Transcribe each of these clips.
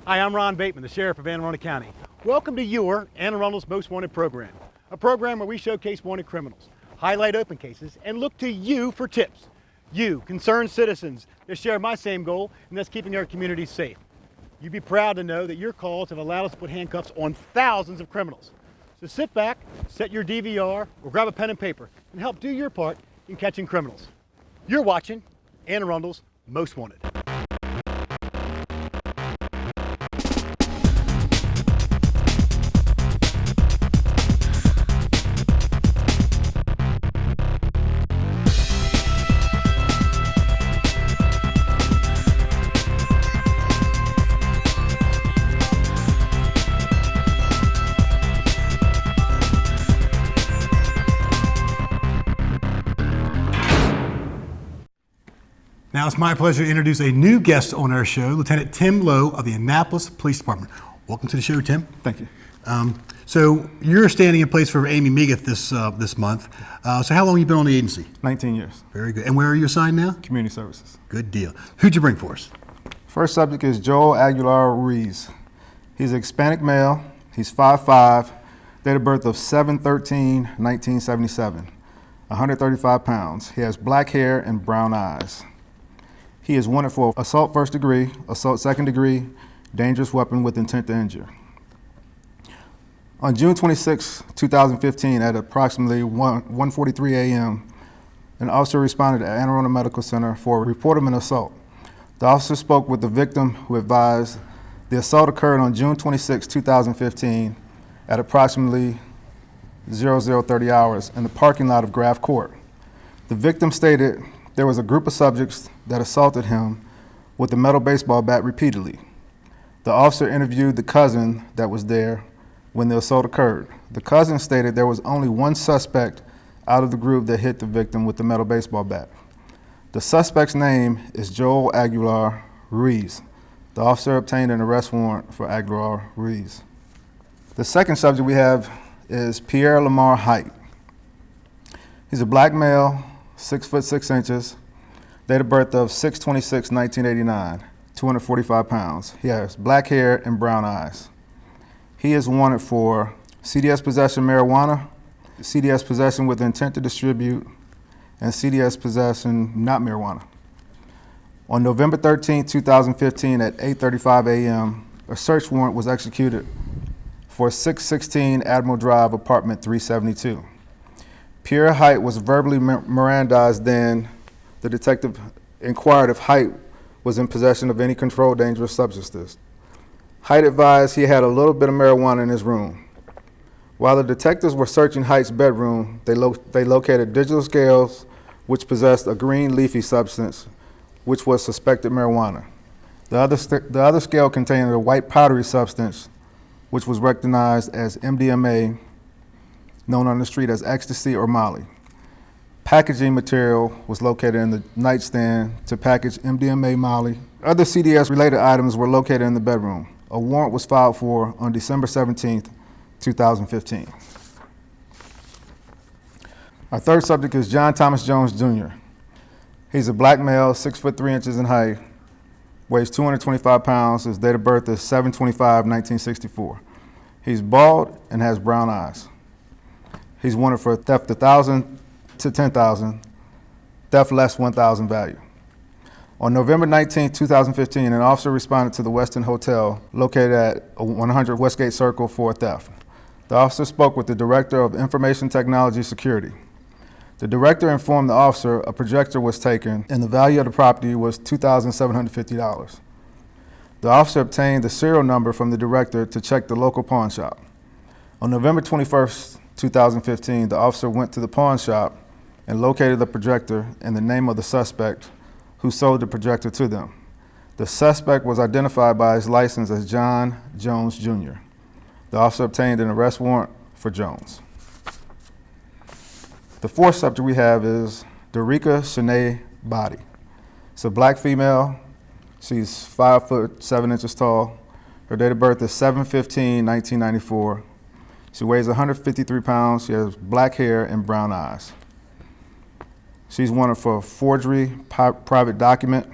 Hi, I'm Ron Bateman, the Sheriff of Anne Arundel County. Welcome to your Anne Arundel's Most Wanted program, a program where we showcase wanted criminals, highlight open cases, and look to you for tips. You, concerned citizens, that share my same goal, and that's keeping our communities safe. You'd be proud to know that your calls have allowed us to put handcuffs on thousands of criminals. So sit back, set your DVR, or grab a pen and paper, and help do your part in catching criminals. You're watching Anne Arundel's Most Wanted. Now it's my pleasure to introduce a new guest on our show, Lieutenant Tim Lowe of the Annapolis Police Department. Welcome to the show, Tim. Thank you. So you're standing in place for Amy Megath this month. So how long have you been on the agency? 19 years. Very good. And where are you assigned now? Community services. Good deal. Who'd you bring for us? First subject is Joel Aguilar Ruiz. He's a Hispanic male. He's 5'5", date of birth of 7/13/1977, 135 pounds. He has black hair and brown eyes. He is wanted for assault first degree, assault second degree, dangerous weapon with intent to injure. On June 26, 2015, at approximately 1:43 a.m., an officer responded at Anne Arundel Medical Center for a report of an assault. The officer spoke with the victim, who advised the assault occurred on June 26, 2015, at approximately 0030 hours in the parking lot of Graff Court. The victim stated there was a group of subjects that assaulted him with a metal baseball bat repeatedly. The officer interviewed the cousin that was there when the assault occurred. The cousin stated there was only one suspect out of the group that hit the victim with the metal baseball bat. The suspect's name is Joel Aguilar Ruiz. The officer obtained an arrest warrant for Aguilar Ruiz. The second subject we have is Pierre Lamar Height. He's a black male, 6'6", date of birth of 6/26/1989, 245 pounds. He has black hair and brown eyes. He is wanted for CDS possession marijuana, CDS possession with intent to distribute, and CDS possession not marijuana. On November 13, 2015 at 8:35 a.m., a search warrant was executed for 616 Admiral Drive, apartment 372. Pierre Height was verbally Mirandized. Then the detective inquired if Height was in possession of any controlled dangerous substances. Height advised he had a little bit of marijuana in his room. While the detectives were searching Height's bedroom, they located digital scales which possessed a green leafy substance, which was suspected marijuana. The other scale contained a white powdery substance, which was recognized as MDMA, known on the street as ecstasy or Molly. Packaging material was located in the nightstand to package MDMA Molly. Other CDS-related items were located in the bedroom. A warrant was filed for on December 17, 2015. Our third subject is John Thomas Jones Jr. He's a black male, 6'3" in height, weighs 225 pounds. His date of birth is 7/25/1964. He's bald and has brown eyes. He's wanted for theft of $1,000 to $10,000, theft less $1,000 value. On November 19, 2015, an officer responded to the Westin Hotel located at 100 Westgate Circle for a theft. The officer spoke with the Director of Information Technology Security. The director informed the officer a projector was taken and the value of the property was $2,750. The officer obtained the serial number from the director to check the local pawn shop. On November 21st, 2015, the officer went to the pawn shop and located the projector and the name of the suspect who sold the projector to them. The suspect was identified by his license as John Jones Jr. The officer obtained an arrest warrant for Jones. The fourth subject we have is Dorica Shanae Body. It's a black female. She's 5'7" tall. Her date of birth is 7/15/1994. She weighs 153 pounds. She has black hair and brown eyes. She's wanted for forgery, private document,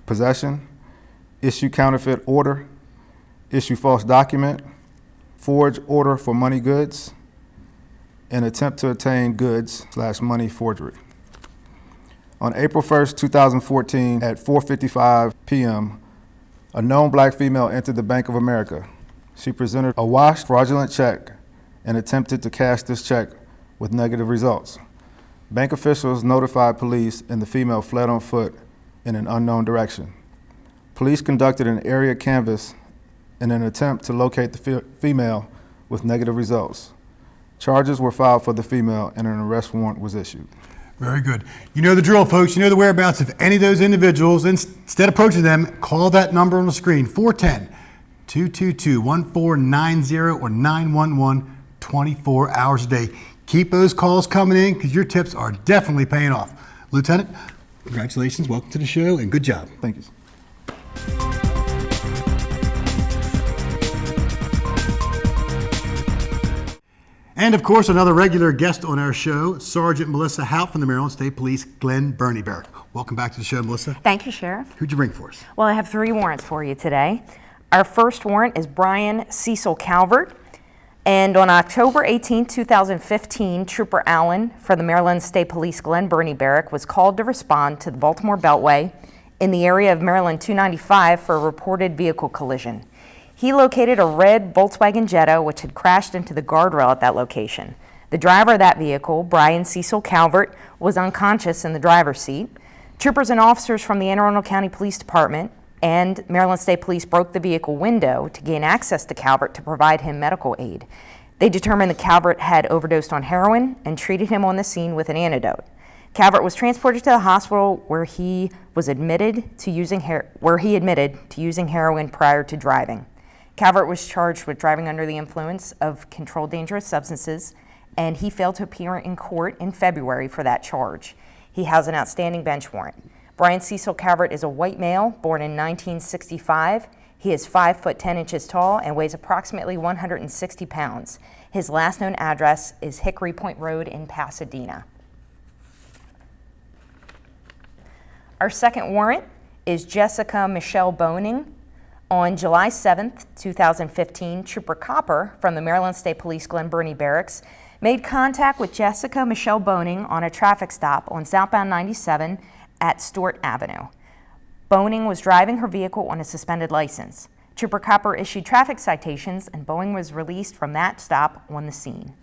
possession, issue counterfeit order, issue false document, forge order for money goods, and attempt to obtain goods/money forgery. On April 1st, 2014, at 4:55 p.m., a known black female entered the Bank of America. She presented a washed fraudulent check and attempted to cash this check with negative results. Bank officials notified police and the female fled on foot in an unknown direction. Police conducted an area canvass in an attempt to locate the female with negative results. Charges were filed for the female and an arrest warrant was issued. Very good. You know the drill, folks. You know the whereabouts of any of those individuals. Instead of approaching them, call that number on the screen, 410-222-1490 or 911, 24 hours a day. Keep those calls coming in because your tips are definitely paying off. Lieutenant, congratulations. Welcome to the show and good job. Thank you. And of course, another regular guest on our show, Sergeant Melissa Hout from the Maryland State Police, Glen Burnie Barrack. Welcome back to the show, Melissa. Thank you, Sheriff. Who'd you bring for us? Well, I have 3 warrants for you today. Our first warrant is Brian Cecil Calvert. And on October 18, 2015, Trooper Allen for the Maryland State Police Glen Burnie Barrack was called to respond to the Baltimore Beltway in the area of Maryland 295 for a reported vehicle collision. He located a red Volkswagen Jetta which had crashed into the guardrail at that location. The driver of that vehicle, Brian Cecil Calvert, was unconscious in the driver's seat. Troopers and officers from the Anne Arundel County Police Department and Maryland State Police broke the vehicle window to gain access to Calvert to provide him medical aid. They determined that Calvert had overdosed on heroin and treated him on the scene with an antidote. Calvert was transported to the hospital where he admitted to using heroin prior to driving. Calvert was charged with driving under the influence of controlled dangerous substances, and he failed to appear in court in February for that charge. He has an outstanding bench warrant. Brian Cecil Calvert is a white male born in 1965. He is 5 foot 10 inches tall and weighs approximately 160 pounds. His last known address is Hickory Point Road in Pasadena. Our second warrant is Jessica Michelle Boning. On July 7th, 2015, Trooper Copper from the Maryland State Police Glen Burnie Barracks made contact with Jessica Michelle Boning on a traffic stop on southbound 97 at Stewart Avenue. Boning was driving her vehicle on a suspended license. Trooper Copper issued traffic citations and Boning was released from that stop on the scene.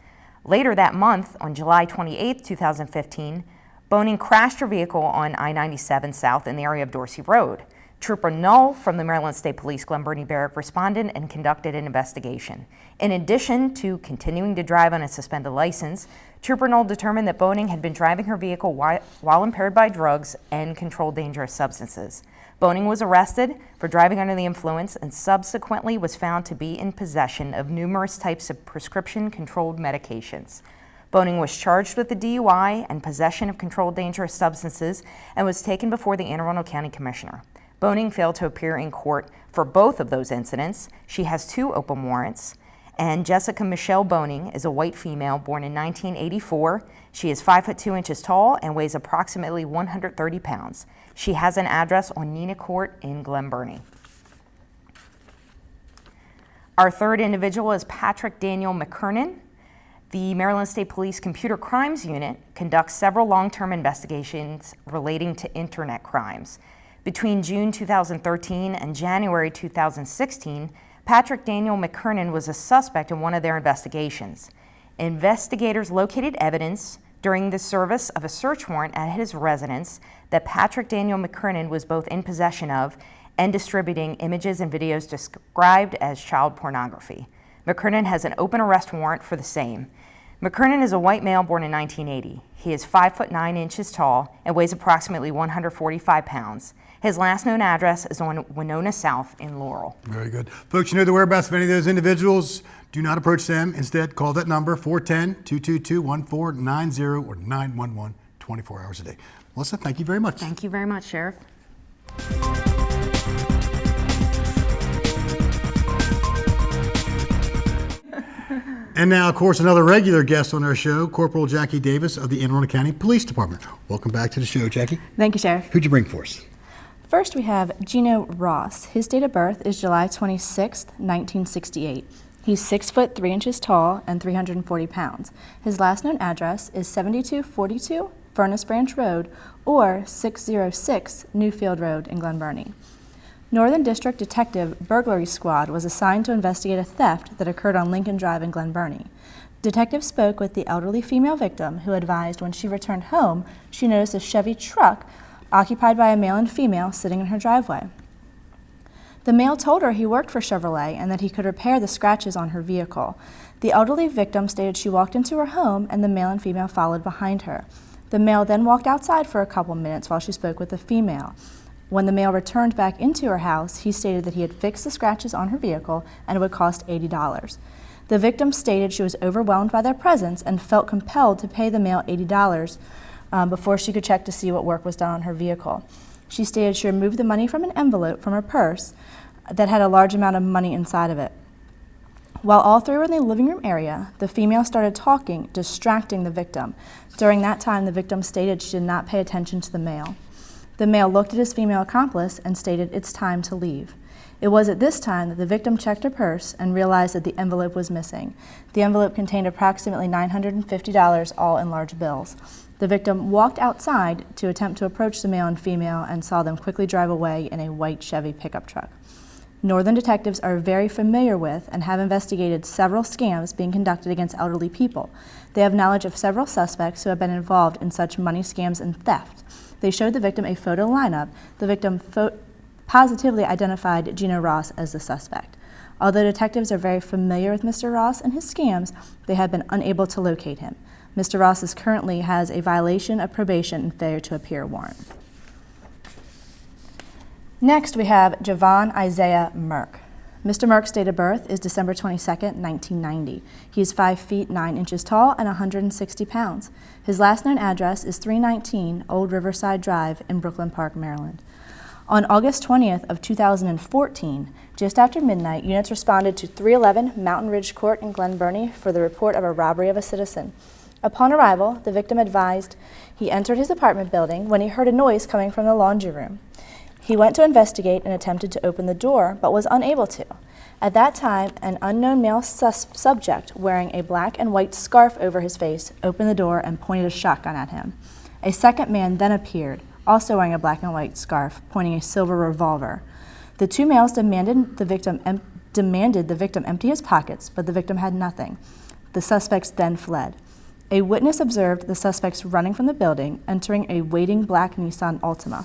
Later that month, on July 28, 2015, Boning crashed her vehicle on I-97 South in the area of Dorsey Road. Trooper Null from the Maryland State Police Glen Burnie Barrack responded and conducted an investigation. In addition to continuing to drive on a suspended license, Trooper Null determined that Boning had been driving her vehicle while impaired by drugs and controlled dangerous substances. Boning was arrested for driving under the influence and subsequently was found to be in possession of numerous types of prescription-controlled medications. Boning was charged with the DUI and possession of controlled dangerous substances and was taken before the Anne Arundel County Commissioner. Boning failed to appear in court for both of those incidents. She has 2 open warrants. And Jessica Michelle Boning is a white female born in 1984. She is 5 foot 2 inches tall and weighs approximately 130 pounds. She has an address on Nina Court in Glen Burnie. Our third individual is Patrick Daniel McKernan. The Maryland State Police Computer Crimes Unit conducts several long-term investigations relating to internet crimes. Between June 2013 and January 2016, Patrick Daniel McKernan was a suspect in one of their investigations. Investigators located evidence during the service of a search warrant at his residence that Patrick Daniel McKernan was both in possession of and distributing images and videos described as child pornography. McKernan has an open arrest warrant for the same. McKernan is a white male born in 1980. He is 5 foot 9 inches tall and weighs approximately 145 pounds. His last known address is on Winona South in Laurel. Very good. Folks, you know the whereabouts of any of those individuals. Do not approach them. Instead, call that number, 410-222-1490 or 911, 24 hours a day. Melissa, thank you very much. Thank you very much, Sheriff. And now, of course, another regular guest on our show, Corporal Jackie Davis of the Anne Arundel County Police Department. Welcome back to the show, Jackie. Thank you, Sheriff. Who'd you bring for us? First, we have Gino Ross. His date of birth is July 26, 1968. He's 6 foot 3 inches tall and 340 pounds. His last known address is 7242 Furnace Branch Road or 606 Newfield Road in Glen Burnie. Northern District Detective Burglary Squad was assigned to investigate a theft that occurred on Lincoln Drive in Glen Burnie. Detectives spoke with the elderly female victim who advised when she returned home, she noticed a Chevy truck occupied by a male and female sitting in her driveway. The male told her he worked for Chevrolet and that he could repair the scratches on her vehicle. The elderly victim stated she walked into her home and the male and female followed behind her. The male then walked outside for a couple minutes while she spoke with the female. When the male returned back into her house, he stated that he had fixed the scratches on her vehicle and it would cost $80. The victim stated she was overwhelmed by their presence and felt compelled to pay the male $80 before she could check to see what work was done on her vehicle. She stated she removed the money from an envelope from her purse that had a large amount of money inside of it. While all three were in the living room area, the female started talking, distracting the victim. During that time, the victim stated she did not pay attention to the male. The male looked at his female accomplice and stated, "It's time to leave." It was at this time that the victim checked her purse and realized that the envelope was missing. The envelope contained approximately $950, all in large bills. The victim walked outside to attempt to approach the male and female and saw them quickly drive away in a white Chevy pickup truck. Northern detectives are very familiar with and have investigated several scams being conducted against elderly people. They have knowledge of several suspects who have been involved in such money scams and theft. They showed the victim a photo lineup. The victim positively identified Gino Ross as the suspect. Although detectives are very familiar with Mr. Ross and his scams, they have been unable to locate him. Mr. Ross currently has a violation of probation and failure to appear warrant. Next, we have Javon Isaiah Merck. Mr. Merck's date of birth is December 22, 1990. He is 5 feet 9 inches tall and 160 pounds. His last known address is 319 Old Riverside Drive in Brooklyn Park, Maryland. On August 20th of 2014, just after midnight, units responded to 311 Mountain Ridge Court in Glen Burnie for the report of a robbery of a citizen. Upon arrival, the victim advised he entered his apartment building when he heard a noise coming from the laundry room. He went to investigate and attempted to open the door, but was unable to. At that time, an unknown male subject wearing a black and white scarf over his face opened the door and pointed a shotgun at him. A second man then appeared, also wearing a black and white scarf, pointing a silver revolver. The two males demanded the victim empty his pockets, but the victim had nothing. The suspects then fled. A witness observed the suspects running from the building, entering a waiting black Nissan Altima.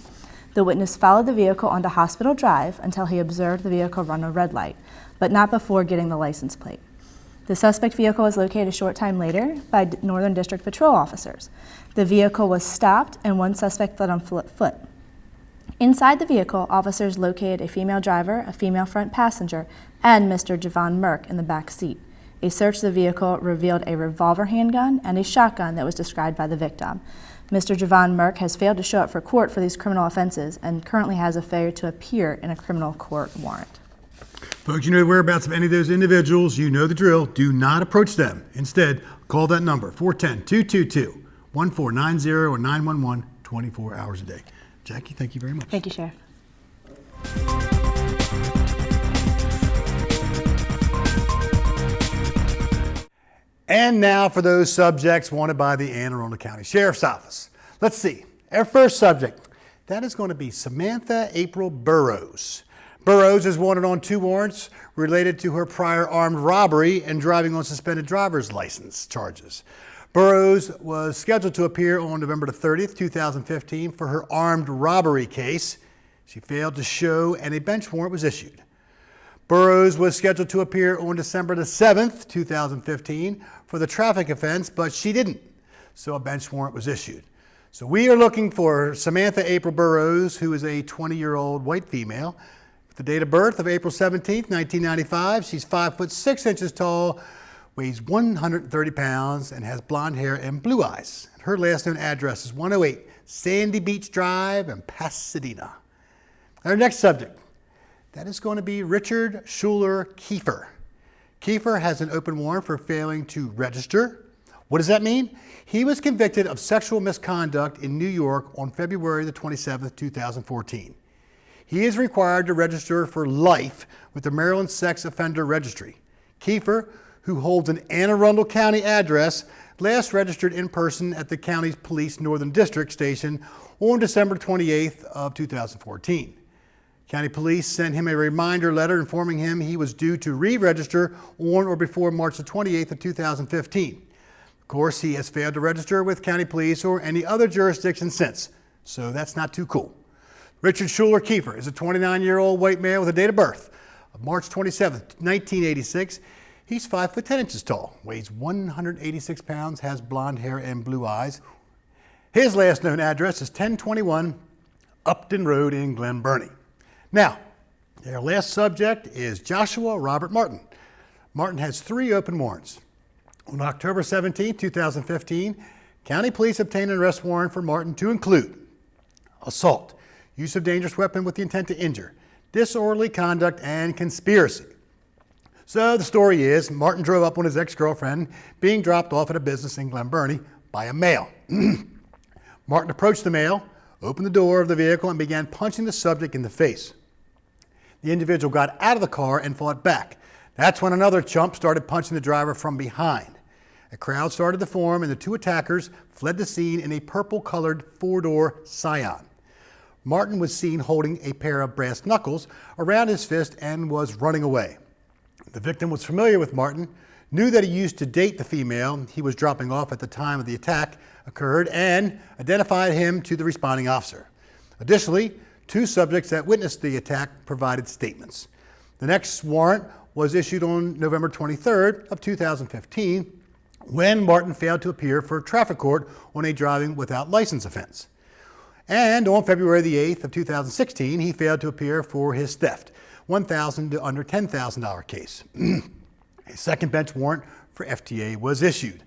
The witness followed the vehicle onto Hospital Drive until he observed the vehicle run a red light, but not before getting the license plate. The suspect vehicle was located a short time later by Northern District Patrol officers. The vehicle was stopped and one suspect fled on foot. Inside the vehicle, officers located a female driver, a female front passenger, and Mr. Javon Merck in the back seat. A search of the vehicle revealed a revolver handgun and a shotgun that was described by the victim. Mr. Javon Merck has failed to show up for court for these criminal offenses and currently has a failure to appear in a criminal court warrant. Folks, you know the whereabouts of any of those individuals. You know the drill. Do not approach them. Instead, call that number, 410-222-1490 or 911, 24 hours a day. Jackie, thank you very much. Thank you, Sheriff. And now for those subjects wanted by the Anne Arundel County Sheriff's Office. Let's see. Our first subject, that is going to be Samantha April Burrows. Burrows is wanted on 2 warrants related to her prior armed robbery and driving on suspended driver's license charges. Burrows was scheduled to appear on November 30th, 2015 for her armed robbery case. She failed to show and a bench warrant was issued. Burrows was scheduled to appear on December 7th, 2015 for the traffic offense, but she didn't, so a bench warrant was issued. So we are looking for Samantha April Burrows, who is a 20-year-old white female with the date of birth of April 17th, 1995. She's 5 foot 6 inches tall, weighs 130 pounds, and has blonde hair and blue eyes. Her last known address is 108 Sandy Beach Drive in Pasadena. Our next subject, that is going to be Richard Schuler Kiefer. Kiefer has an open warrant for failing to register. What does that mean? He was convicted of sexual misconduct in New York on February the 27th, 2014. he is required to register for life with the Maryland Sex Offender Registry. Kiefer, who holds an Anne Arundel County address, last registered in person at the county's Police Northern District station on December 28th of 2014. County Police sent him a reminder letter informing him he was due to re-register on or before March the 28th of 2015. Of course, he has failed to register with County Police or any other jurisdiction since, so that's not too cool. Richard Schuler Kiefer is a 29-year-old white male with a date of birth of March 27th, 1986. He's 5 foot 10 inches tall, weighs 186 pounds, has blonde hair and blue eyes. His last known address is 1021 Upton Road in Glen Burnie. Now, our last subject is Joshua Robert Martin. Martin has 3 open warrants. On October 17, 2015, County Police obtained an arrest warrant for Martin to include assault, use of dangerous weapon with the intent to injure, disorderly conduct, and conspiracy. So the story is, Martin drove up on his ex-girlfriend being dropped off at a business in Glen Burnie by a male. Martin approached the male, opened the door of the vehicle, and began punching the subject in the face. The individual got out of the car and fought back. That's when another chump started punching the driver from behind. A crowd started to form, and the 2 attackers fled the scene in a purple-colored 4-door Scion. Martin was seen holding a pair of brass knuckles around his fist and was running away. The victim was familiar with Martin, knew that he used to date the female he was dropping off at the time of the attack occurred, and identified him to the responding officer. Additionally, 2 subjects that witnessed the attack provided statements. The next warrant was issued on November 23rd of 2015 when Martin failed to appear for traffic court on a driving without license offense. And on February the 8th of 2016, he failed to appear for his theft, $1,000 to under $10,000 case. A second bench warrant for FTA was issued.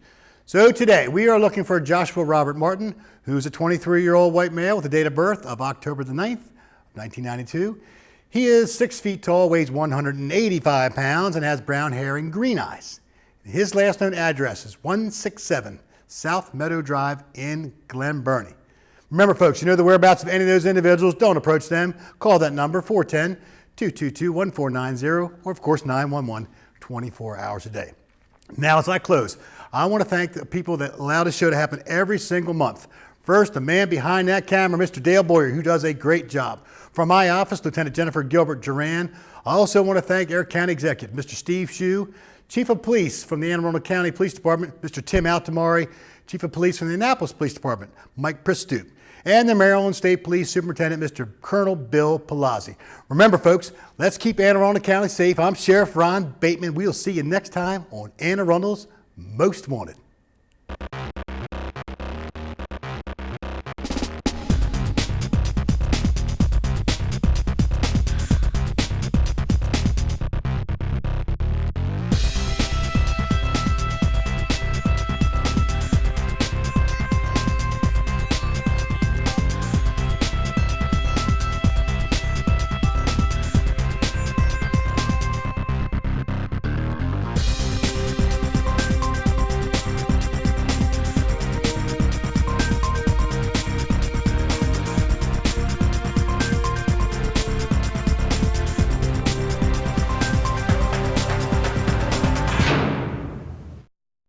So today, we are looking for Joshua Robert Martin, who's a 23-year-old white male with a date of birth of October the 9th, 1992. He is 6 feet tall, weighs 185 pounds, and has brown hair and green eyes. His last known address is 167 South Meadow Drive in Glen Burnie. Remember, folks, you know the whereabouts of any of those individuals, don't approach them. Call that number, 410-222-1490, or of course 911, 24 hours a day. Now, as I close, I want to thank the people that allow this show to happen every single month. First, the man behind that camera, Mr. Dale Boyer, who does a great job. From my office, Lieutenant Jennifer Gilbert Duran. I also want to thank Air County Executive, Mr. Steve Shue, Chief of Police from the Anne Arundel County Police Department, Mr. Tim Altamari, Chief of Police from the Annapolis Police Department, Mike Pristoop, and the Maryland State Police Superintendent, Mr. Colonel Bill Palazzi. Remember, folks, let's keep Anne Arundel County safe. I'm Sheriff Ron Bateman. We'll see you next time on Anne Arundel's Most Wanted.